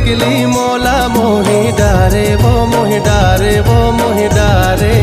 टिकली मौला मोहि डारे, वो मोहि डारे, वो मोहि डारे।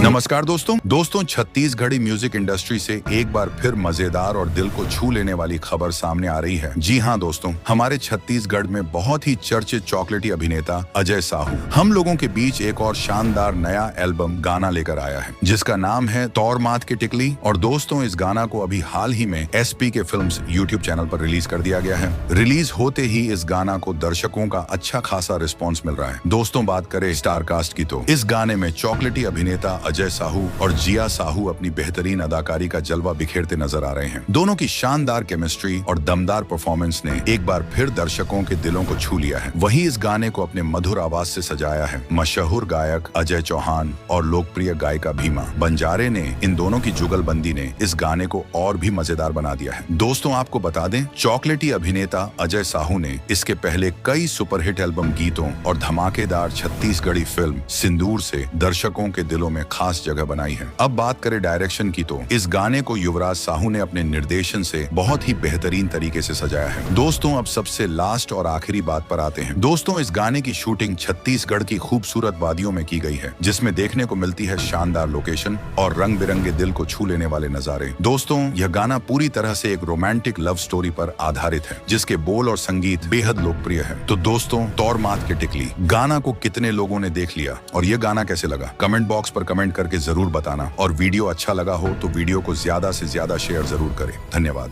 नमस्कार दोस्तों छत्तीसगढ़ी म्यूजिक इंडस्ट्री से एक बार फिर मजेदार और दिल को छू लेने वाली खबर सामने आ रही है। जी हाँ दोस्तों, हमारे छत्तीसगढ़ में बहुत ही चर्चित चॉकलेटी अभिनेता अजय साहू हम लोगों के बीच एक और शानदार नया एल्बम गाना लेकर आया है, जिसका नाम है तौर मात की टिकली। और दोस्तों, इस गाना को अभी हाल ही में SP के फिल्म्स यूट्यूब चैनल पर रिलीज कर दिया गया है। रिलीज होते ही इस गाना को दर्शकों का अच्छा खासा रिस्पॉन्स मिल रहा है। दोस्तों, बात करें स्टार कास्ट की तो इस गाने में चॉकलेटी अभिनेता अजय साहू और जिया साहू अपनी बेहतरीन अदाकारी का जलवा बिखेरते नजर आ रहे हैं। दोनों की शानदार केमिस्ट्री और दमदार परफॉर्मेंस ने एक बार फिर दर्शकों के दिलों को छू लिया है। वहीं इस गाने को अपने मधुर आवाज से सजाया है मशहूर गायक अजय चौहान और लोकप्रिय गायिका भीमा बंजारे ने। इन दोनों की जुगलबंदी ने इस गाने को और भी मजेदार बना दिया है। दोस्तों, आपको बता दें, चॉकलेटी अभिनेता अजय साहू ने इसके पहले कई सुपरहिट एल्बम गीतों और धमाकेदार छत्तीसगढ़ी फिल्म सिंदूर से दर्शकों के दिलों में खास जगह बनाई है। अब बात करें डायरेक्शन की तो इस गाने को युवराज साहू ने अपने निर्देशन से बहुत ही बेहतरीन तरीके से सजाया है। दोस्तों, अब सबसे लास्ट और आखिरी बात पर आते हैं। दोस्तों, इस गाने की शूटिंग छत्तीसगढ़ की खूबसूरत वादियों में की गई है, जिसमें देखने को मिलती है शानदार लोकेशन और रंग बिरंगे दिल को छू लेने वाले नजारे। दोस्तों, यह गाना पूरी तरह से एक रोमांटिक लव स्टोरी पर आधारित है, जिसके बोल और संगीत बेहद लोकप्रिय है। तो दोस्तों, तौर मात की टिकली गाना को कितने लोगों ने देख लिया और यह गाना कैसे लगा, कमेंट बॉक्स पर कमेंट करके जरूर बताना। और वीडियो अच्छा लगा हो तो वीडियो को ज्यादा से ज्यादा शेयर जरूर करें। धन्यवाद।